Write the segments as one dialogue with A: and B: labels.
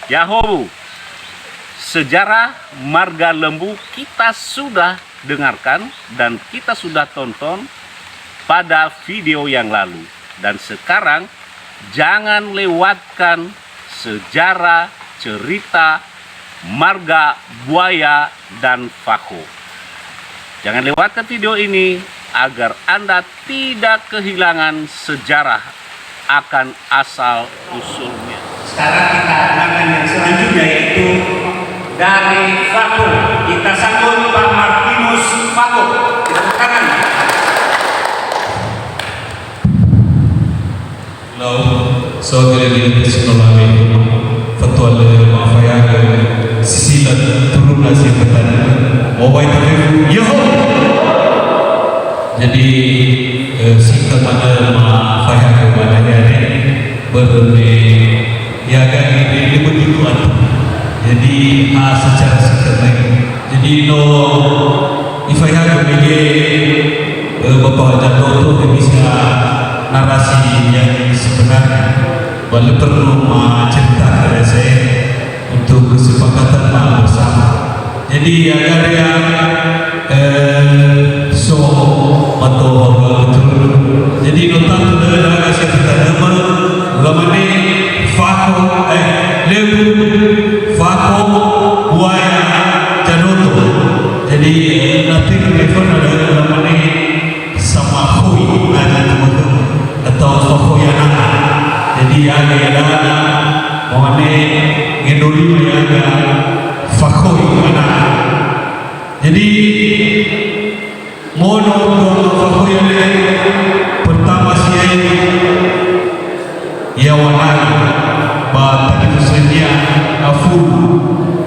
A: Yahoo, sejarah marga lembu kita sudah dengarkan dan kita sudah tonton pada video yang lalu. Dan sekarang jangan lewatkan sejarah cerita marga buaya dan Faho. Jangan lewatkan video ini agar Anda tidak kehilangan sejarah akan asal usulnya.
B: Sekarang kita dengarkan yang selanjutnya, yaitu dari Faho. Kita sambut Pak Martinus Faho. Tepuk tangan.
C: Halo, saudara ini Bismillahirrahmanirrahim. Fatwa dari Mafayaga Sisilan turun nasi petani Mawai Tafifu Yaho. Jadi singkat mana Mafayaga mananya ini berbe yaga ini begitu atau jadi secara singkat lagi. Jadi no Ifayaga bagi Bapak Jatuh itu bisa narasi yang sebenarnya. Walau perlu cerita kepada saya untuk kesepakatan bersama. Jadi agar yang so atau betul. Jadi nota saudara saya kita nama gamane Faho lembu Faho buaya janoto. Jadi nanti telepon ada gamane sama Hui ada teman-teman atau Faho yang anak. Jadi ada mohonnya ngedoli ada Faho mana. Jadi mohon Faho yang pertama sih ya wanani batang sedia afu.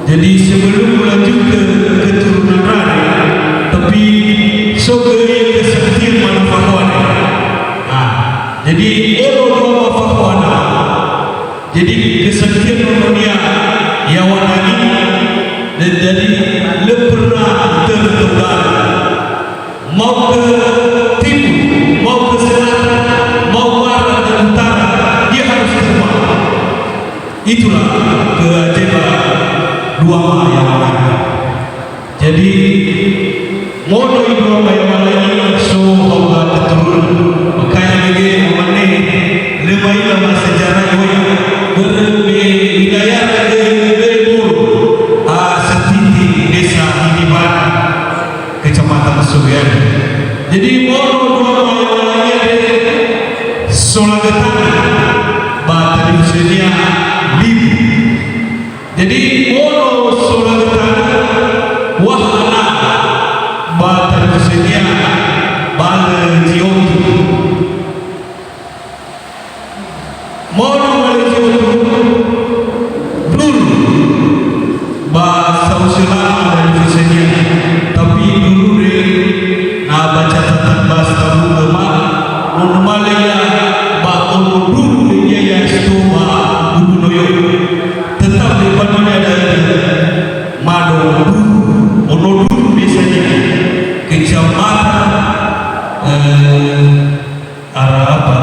C: Jadi sebelum lanjut ke keturunan rani, tapi sogeri kesaktian mana Faho ni. Jadi jadi kesaktian dunia yang wanani dan jadi lepernah tertebar mau ke timur, mau ke selatan, mau barat dan utara, dia harus semua. Itulah keajaiban dua yang wanani. Jadi mono dua yang wanani so Allah keturun makanya lagi mana lemai lama sejarah yang berbudaya lebur setiti desa Hidiban kecamatan Subian. Jadi mono dua yang Solagetan bateri sedia libu. Jadi mono Solagetan wahana bateri sedia bala jiotu. Mono bala jiotu dulu bahasa usulan dari sedia, tapi dulu deh baca catatan bahasa tahu lemah normalnya bahwa dulu dia yang setua buku noyo tetap di mana ada mado dulu dulu biasanya kecamatan arah apa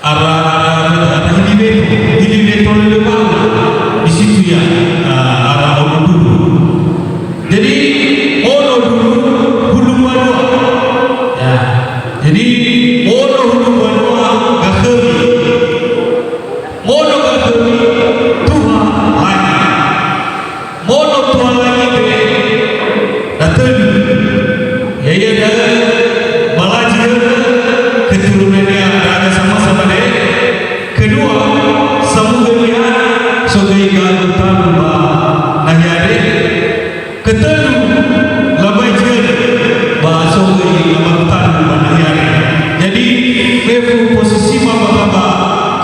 C: arah Hilibeto di situ ya arah Ono dulu. Jadi Ono dulu Hulu Badua ya. Jadi Ono Hulu Badua Gakheri Mono Gakheri Tuhan lagi Mono Tuhan lagi datang ya ya dah belajar keturunannya ada sama-sama deh. Kedua sambungnya sebagai galutan nahari ketelu labai jer bahasa galutan nahari. Jadi level posisi bapa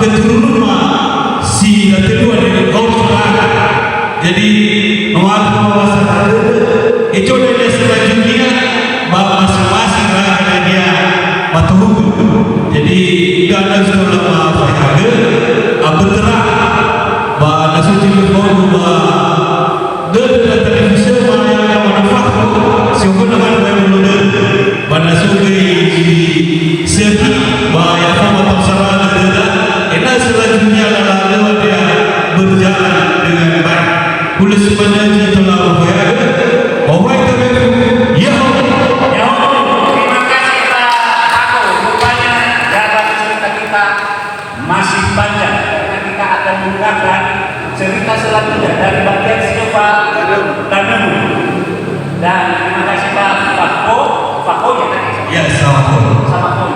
C: keturunan si kedua dari Australia. Jadi nuansa bahasa itu dari selanjutnya masing-masing ada dia batu. Jadi ganda sudah apa ya? Abeterah bah nasuti berkorban bah dari televisi mana yang manfaat siapa nama yang belum pada sukai sehi bahaya sama terserah dan enak selanjutnya lalu dia berjalan dengan baik. Oleh sebabnya kita lalu ya, bahwa itu ya.
B: Ya, terima kasih Pak Ako. Rupanya jalan cerita kita masih panjang. Karena kita akan menggunakan cerita selanjutnya dari bagian Silva Tanemu. Dan terima kasih Pak Fako ya tadi.
C: Ya, sama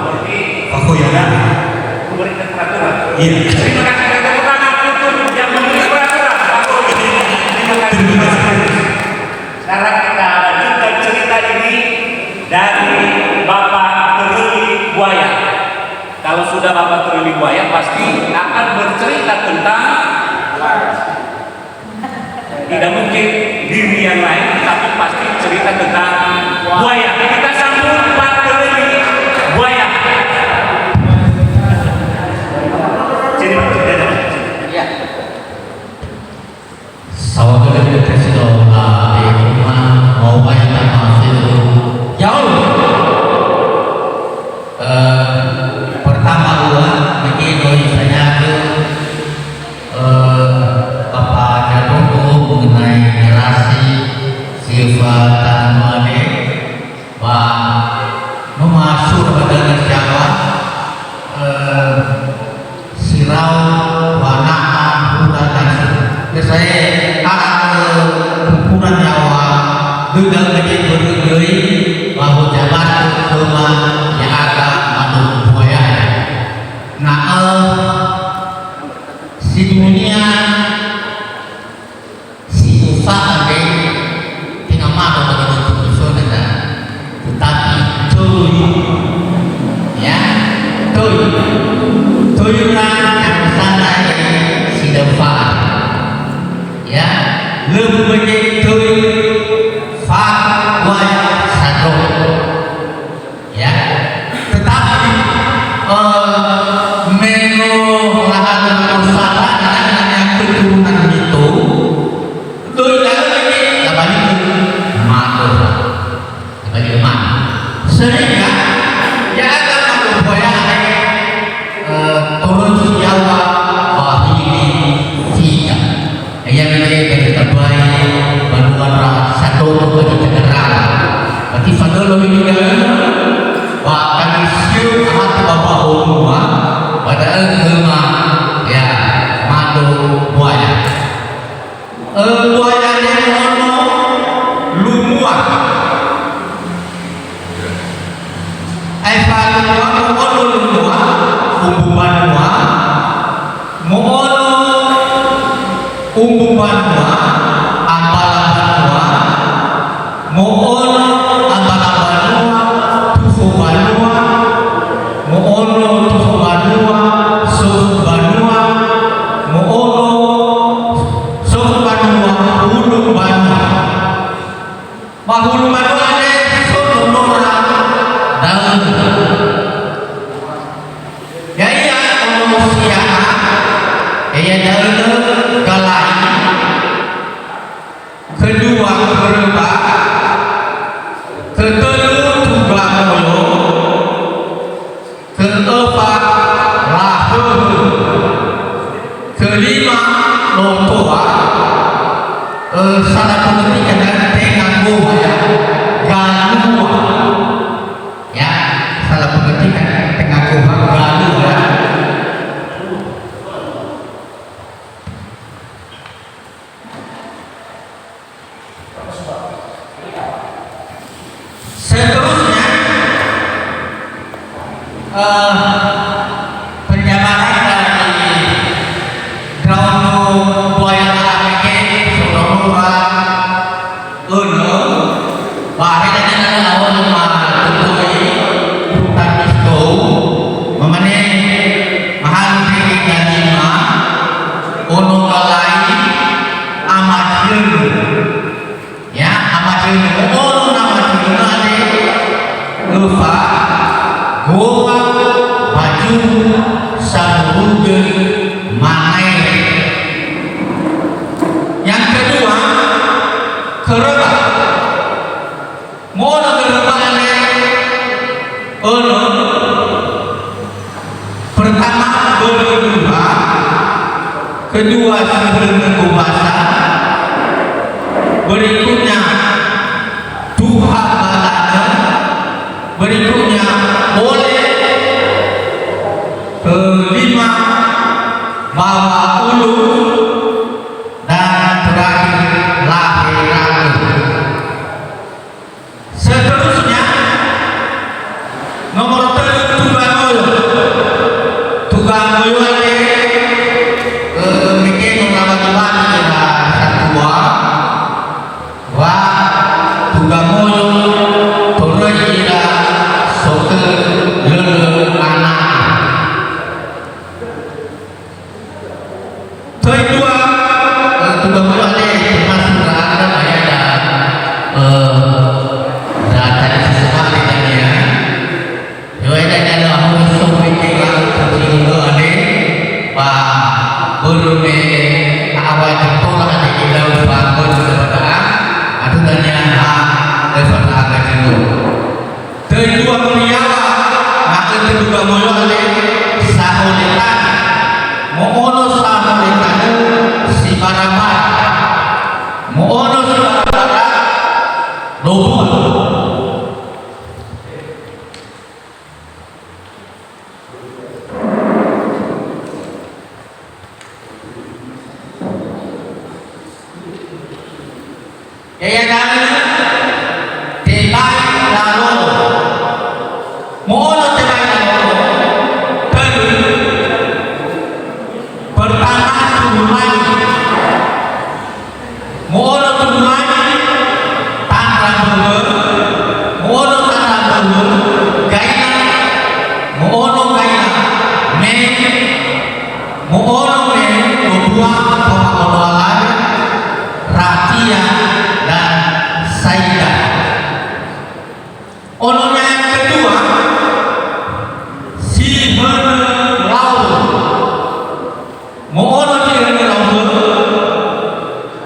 B: Berarti
C: aku ya kan.
B: memberikan peraturan.
C: Iya.
B: Terima kasih dan tepuk tangan untuk yang memberi peraturan. Terima kasih. Sekarang kita lanjutkan cerita ini dari Bapak Teruli Buaya. Kalau sudah Bapak Teruli Buaya pasti akan bercerita tentang tidak mungkin diri yang lain, tapi pasti cerita tentang buaya. Kita sambut Pak Teruli Buaya.
D: Sawah kita kasih tahu di rumah mau banyak apa itu jauh. Pertama begitu saya ke apa jatuh mengenai relasi sifat dan mane memasuk pada siapa sirau warna hutan saya ukuran nyawa dengan menjadi berdiri bahwa jabat rumah yang agak madu buaya. Nah, si dunia si usaha deh tinggal madu bagi untuk tetapi cuy ya tuyuran yang sana si depan ya lebih begitu fatwa satu ya tetapi mengolahan usaha dengan keturunan itu tuyuran ini kembali matur kembali mana sehingga ya akan membuaya turun Jawa bahwa ini tiga yang dari terbaik baruan satu bagi negara berarti fadol ini bahkan siu amat bapak umma padahal semua ya madu buaya buaya yang ono lumua ono lumua umbuban mua mono umbuban mua ampalan mua moono ampalan mua tufuban mua moono tufuban mua sufuban mua moono sufuban mua huluban mua mahuluban mua ne sununora daun ya iya manusia ya daun galai kedua berubah ketelur juga mulu keempat rahul kelima lompoa salah penting dan tengah ya galua ya salah penting tengah galua seterusnya penjabaran dari ground buaya APK Sonora Uno bahaya dengan awal tutui hutan itu memane mahal tinggi lima Uno galai amat ya amat Uno nama ada lupa goa baju sabuge manai yang kedua kereta mono kereta ono kuasa. Berikutnya Tuhan Balana. Berikutnya boleh. Kelima bawa ulu. Dan terakhir lahir. Seterusnya nomor 3 tukang moyo ini bikin mengawajiban adalah satu tukang moyo turun ila sote lele anak. Kedua tukang moyo ini termasuk ada tadi sesuatu tadi ya. Jadi ada orang yang Berune awal sekolah di kita bangun sebentar, atau tanya sebentar lagi. Kedua beliau, maka kedua beliau sahuletan, mohon sahuletan si barabat, mohon si barabat, doa. Yaya dana tebai lalo mono tebai lalo pertama tumai mono tumai tanpa dulu mono tanpa dulu gaina mono gaina men mono men dua pokok ratia dan Saida. Ononya yang kedua si Lau. Mohon si Lau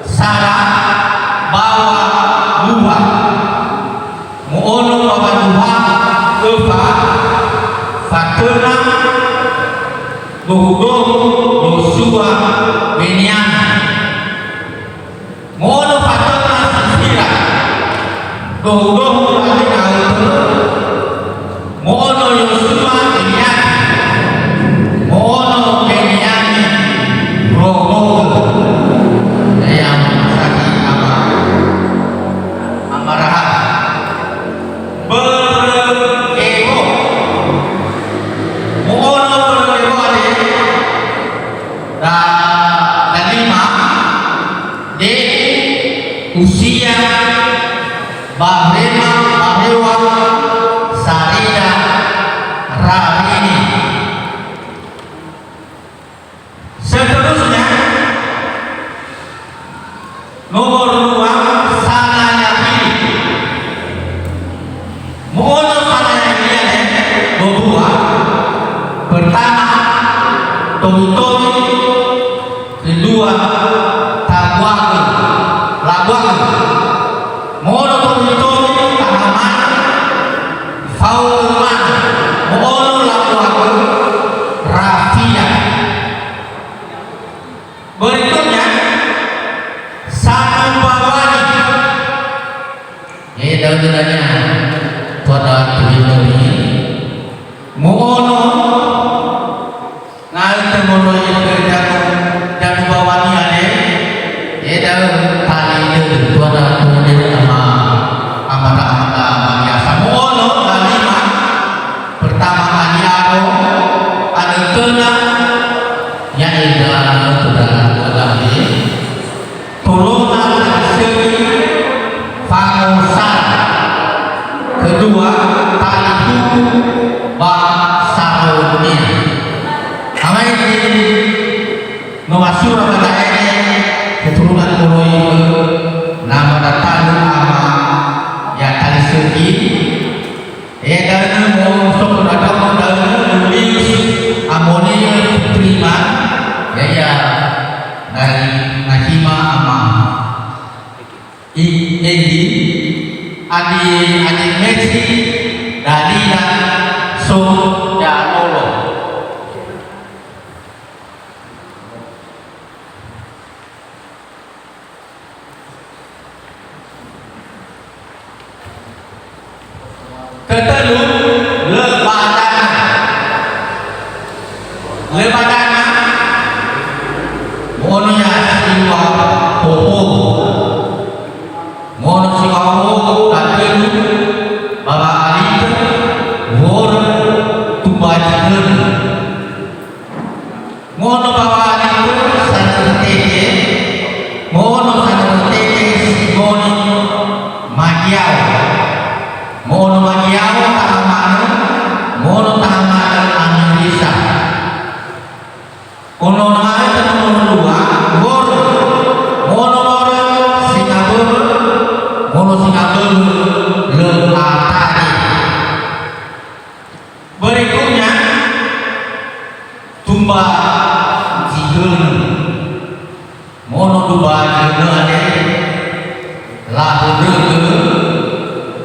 D: Sarah bawa lupa. Mohon bawa lupa Eva Fatuna Dodo Yosua Benian. Mohon Fatuna Sisira Dodo Mono Yosua Benian Mono Benian Romo yang sakit amarah berego Mono berego dan lima di usia Bahrema Bahrewa Sarida Rahini. Seterusnya nomor 2 Sananya Pilih. Mohon Sananya Pilih dua. Pertama Tomi, kedua Tabuaku Labuaku. Mohon Tomi Tahaman Fauman Mohon Labuaku Rafia. Berikutnya Satu Bawani. Ini daun-daunnya pada tujuh ini. Mohon ngalih mono yang kerja dan Bawani ada. Ini daun tali itu pada tujuh sama amata biasa. Mohon kalima pertama Aniaro ada kena yang indah sudah lagi turunan segi Fangosan. Kedua tali buku Basaroni. Kami ini Nawasur pada ini keturunan Moroy nama datang ama ya tali segi. Dan mau sok datang dan nulis amonia terima ya dari Nahima ama Egi adik Messi Dalila Sojalolo. mono dua jeune ade lah beureuh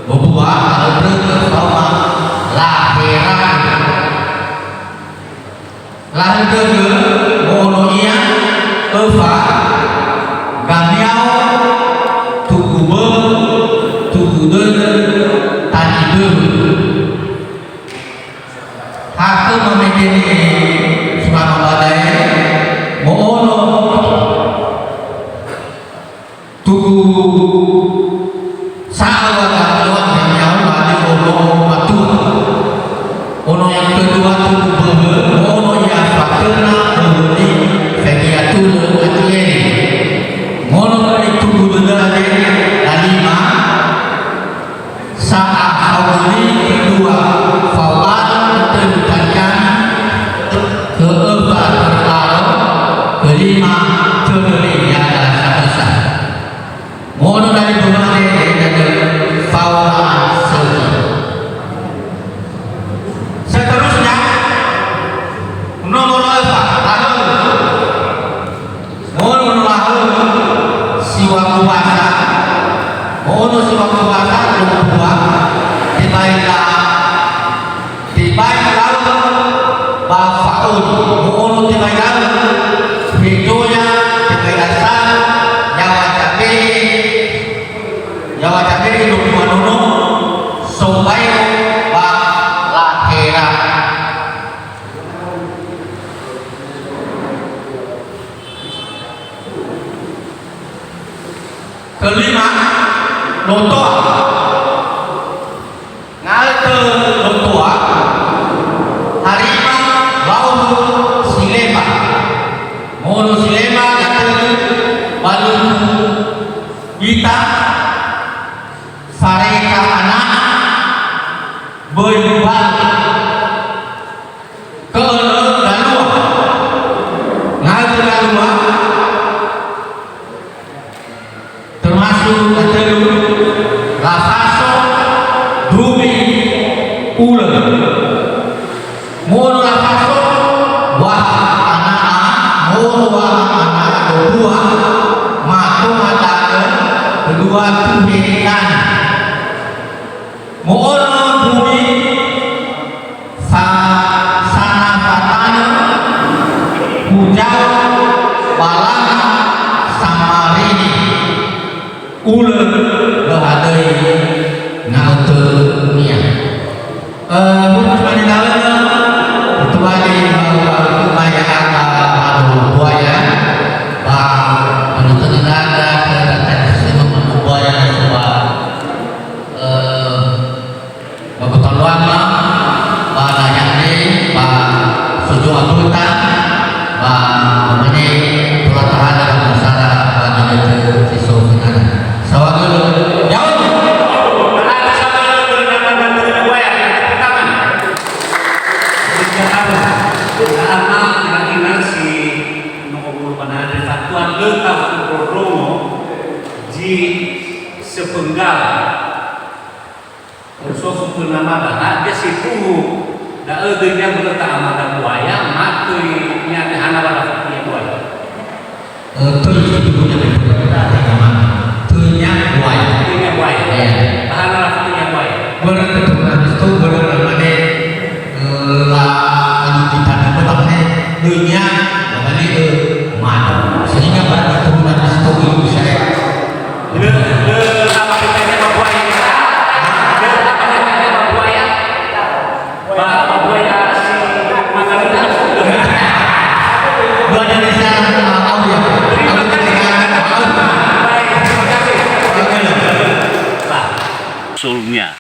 D: bebuah kalau beureuh sama lahiran lahir beureuh mono ia eva ganiau tuku deun tadi deun hakeun memedeni subhanahu badai mono tuku sawa kawan yang nyawa di ono batu ono yang kedua tuku behe ono yang fakirna behe fegiatul atieni ono dari tuku behe lima saat awali kedua fawad terbukakan keempat terlalu kelima cederi yang adalah sabesa mono dari berbagai dari fauna segi seterusnya nomor 4 lahul mono lahul siwa kuasa mono siwa kuasa lumpuah tibaiklah bafaun mono tibaiklah videonya tibaiklah Jawa Cabe itu manono sampai ba lahira kelima lotoa ngalte lotoa harima laut silema mono silema ngalte balu kita sareka anak berbal keele galua ngalte galua termasuk atelu rasaso dumi ule mono rasaso wah anak mono wah anak dua matu mata kedua tuhikan mono bumi sana fatana hujau balana samarini ule lehadei ngalte nia bukan manilawena itu bagi kebayaan buaya menonton ada kedatangan sistem buaya sebuah bapak lama pada yang ini pak suju abutan pak namanya tulah tahan dalam masalah pada itu siswa final sawah dulu jauh
B: Ada sama bernama dan berbuaya pertama. Karena kira-kira si nomor pada ada satuan lengkap Romo di sepenggal Ursus bernama dah dia si puhu dah dia berletak amadan buaya mati nya hana pada fakir buaya.
D: itu ibunya tunya buaya
B: Punya buaya.
D: ya
B: Hana pada fakir buaya.
D: berketurunan itu bernamanya lah anu ditanda betapnya dunia kembali ke mana sehingga berketurunan itu ibu saya
B: Apa kitanya buaya? Apa kitanya buaya? Buaya si makan itu.
D: dua Indonesia tahu ya
B: Terima kasih. Baik, terima kasih.
D: oke
A: usulnya.